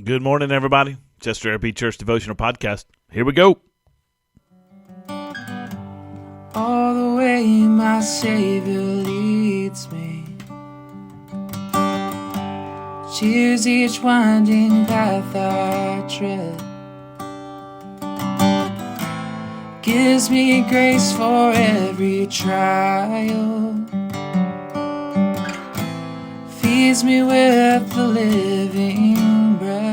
Good morning, everybody. Chester RP Church Devotional Podcast. Here we go. All the way my Savior leads me, cheers each winding path I tread, gives me grace for every trial, feeds me with the living bread.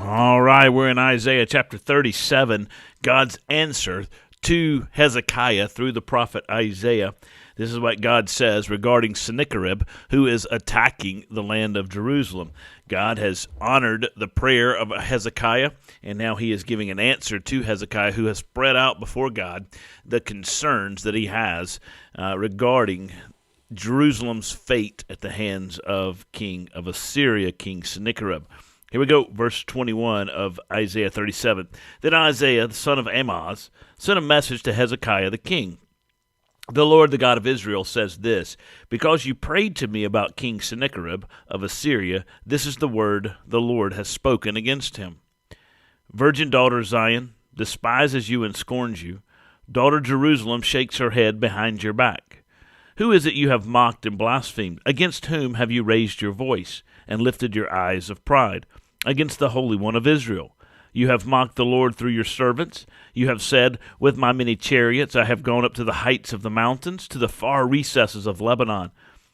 All right, we're in Isaiah chapter 37, God's answer to Hezekiah through the prophet Isaiah. This is what God says regarding Sennacherib, who is attacking the land of Jerusalem. God has honored the prayer of Hezekiah, and now he is giving an answer to Hezekiah, who has spread out before God the concerns that he has regarding Jerusalem's fate at the hands of King of Assyria, King Sennacherib. Here we go, verse 21 of Isaiah 37. Then Isaiah, the son of Amoz, sent a message to Hezekiah the king. The Lord, the God of Israel, says this, because you prayed to me about King Sennacherib of Assyria, this is the word the Lord has spoken against him. Virgin daughter Zion despises you and scorns you. Daughter Jerusalem shakes her head behind your back. Who is it you have mocked and blasphemed? Against whom have you raised your voice and lifted your eyes of pride? Against the Holy One of Israel. You have mocked the Lord through your servants. You have said, with my many chariots I have gone up to the heights of the mountains, to the far recesses of Lebanon.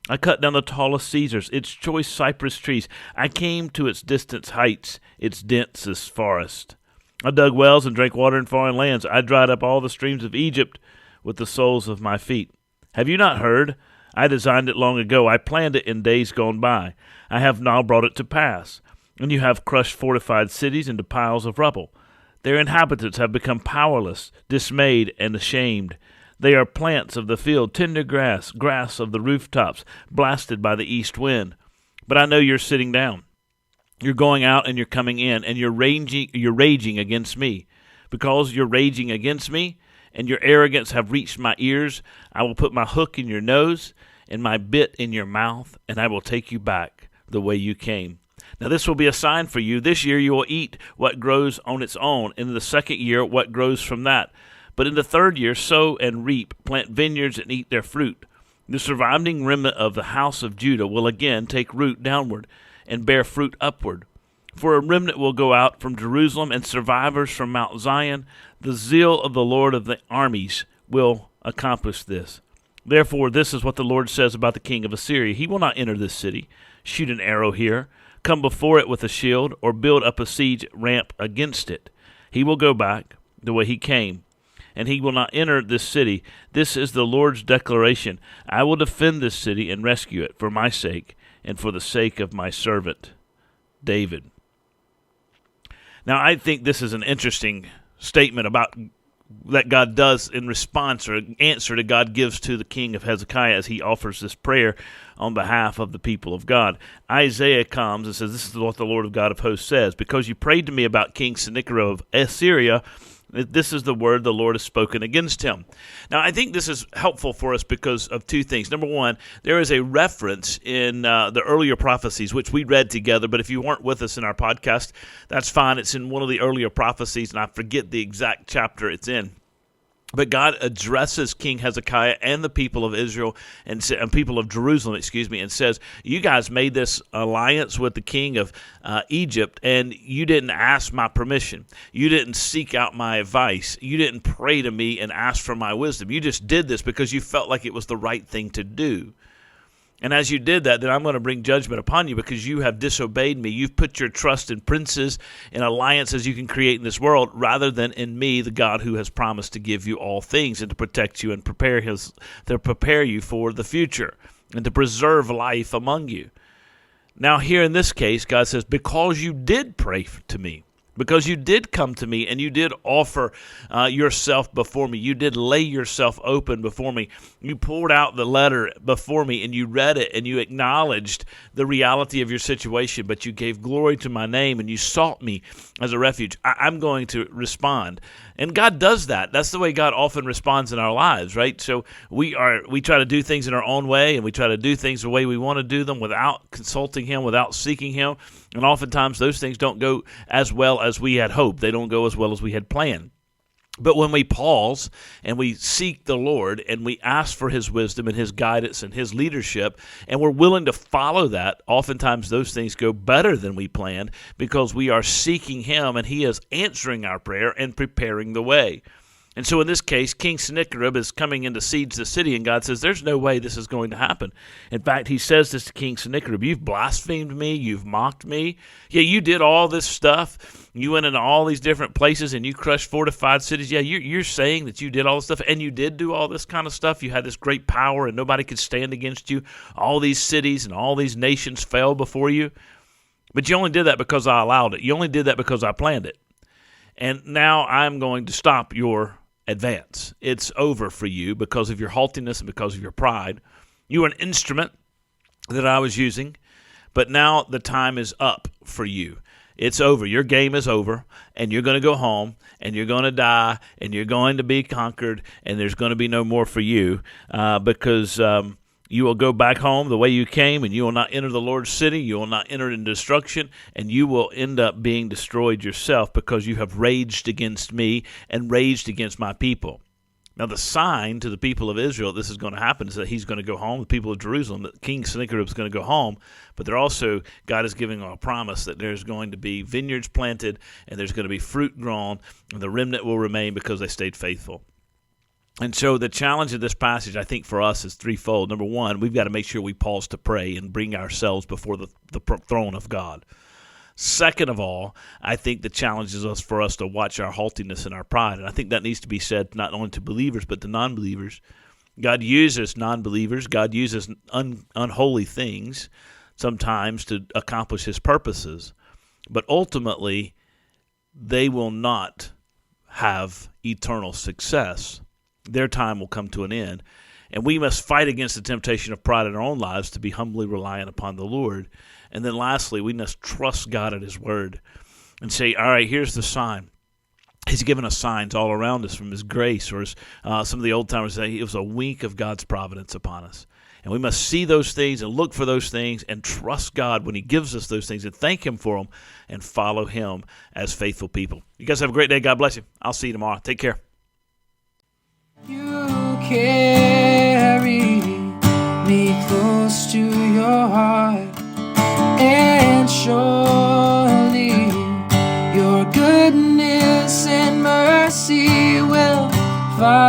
I cut down the tallest cedars, its choice cypress trees. I came to its distant heights, its densest forest. I dug wells and drank water in foreign lands. I dried up all the streams of Egypt with the soles of my feet. Have you not heard? I designed it long ago. I planned it in days gone by. I have now brought it to pass. And you have crushed fortified cities into piles of rubble. Their inhabitants have become powerless, dismayed, and ashamed. They are plants of the field, tender grass, grass of the rooftops, blasted by the east wind. But I know you're sitting down. You're going out and you're coming in, and you're raging against me. Because you're raging against me, and your arrogance have reached my ears, I will put my hook in your nose and my bit in your mouth, and I will take you back the way you came. Now this will be a sign for you. This year you will eat what grows on its own. In the second year, what grows from that. But in the third year, sow and reap, plant vineyards and eat their fruit. The surviving remnant of the house of Judah will again take root downward and bear fruit upward. For a remnant will go out from Jerusalem and survivors from Mount Zion. The zeal of the Lord of the armies will accomplish this. Therefore, this is what the Lord says about the king of Assyria. He will not enter this city, shoot an arrow here, come before it with a shield, or build up a siege ramp against it. He will go back the way he came, and he will not enter this city. This is the Lord's declaration. I will defend this city and rescue it for my sake and for the sake of my servant David. Now, I think this is an interesting statement about that God does in response or answer that God gives to the king of Hezekiah as he offers this prayer on behalf of the people of God. Isaiah comes and says, this is what the Lord of God of hosts says, because you prayed to me about King Sennacherib of Assyria, this is the word the Lord has spoken against him. Now, I think this is helpful for us because of two things. Number one, there is a reference in the earlier prophecies, which we read together, but if you weren't with us in our podcast, that's fine. It's in one of the earlier prophecies, and I forget the exact chapter it's in. But God addresses King Hezekiah and the people of Israel and people of Jerusalem, and says, you guys made this alliance with the king of Egypt, and you didn't ask my permission. You didn't seek out my advice. You didn't pray to me and ask for my wisdom. You just did this because you felt like it was the right thing to do. And as you did that, then I'm going to bring judgment upon you because you have disobeyed me. You've put your trust in princes and alliances you can create in this world rather than in me, the God who has promised to give you all things and to protect you and prepare you for the future and to preserve life among you. Now here in this case, God says, because you did pray to me, because you did come to me and you did offer yourself before me. You did lay yourself open before me. You poured out the letter before me and you read it and you acknowledged the reality of your situation, but you gave glory to my name and you sought me as a refuge. I'm going to respond. And God does that. That's the way God often responds in our lives, right? So we try to do things in our own way, and we try to do things the way we want to do them without consulting Him, without seeking Him. And oftentimes those things don't go as well as we had hoped. They don't go as well as we had planned. But when we pause and we seek the Lord and we ask for His wisdom and His guidance and His leadership, and we're willing to follow that, oftentimes those things go better than we planned because we are seeking Him and He is answering our prayer and preparing the way. And so in this case, King Sennacherib is coming in to siege the city, and God says, there's no way this is going to happen. In fact, He says this to King Sennacherib, you've blasphemed me, you've mocked me. Yeah, you did all this stuff. You went into all these different places, and you crushed fortified cities. Yeah, you're saying that you did all this stuff, and you did do all this kind of stuff. You had this great power, and nobody could stand against you. All these cities and all these nations fell before you. But you only did that because I allowed it. You only did that because I planned it. And now I'm going to stop your advance. It's over for you because of your haughtiness and because of your pride. You were an instrument that I was using, but now the time is up for you. It's over. Your game is over, and you're going to go home, and you're going to die, and you're going to be conquered, and there's going to be no more for you because you will go back home the way you came, and you will not enter the Lord's city. You will not enter into destruction, and you will end up being destroyed yourself because you have raged against me and raged against my people. Now, the sign to the people of Israel that this is going to happen is that he's going to go home, the people of Jerusalem, that King Sennacherib is going to go home, but they're also, God is giving a promise that there's going to be vineyards planted, and there's going to be fruit grown, and the remnant will remain because they stayed faithful. And so the challenge of this passage, I think, for us is threefold. Number one, we've got to make sure we pause to pray and bring ourselves before the throne of God. Second of all, I think the challenge is for us to watch our haughtiness and our pride. And I think that needs to be said not only to believers but to non-believers. God uses non-believers. God uses unholy things sometimes to accomplish His purposes. But ultimately, they will not have eternal success. Their time will come to an end. And we must fight against the temptation of pride in our own lives to be humbly reliant upon the Lord. And then lastly, we must trust God at His word and say, all right, here's the sign. He's given us signs all around us from His grace, or as some of the old-timers say, it was a wink of God's providence upon us. And we must see those things and look for those things and trust God when He gives us those things and thank Him for them and follow Him as faithful people. You guys have a great day. God bless you. I'll see you tomorrow. Take care. You carry me close to your heart, and surely your goodness and mercy will follow.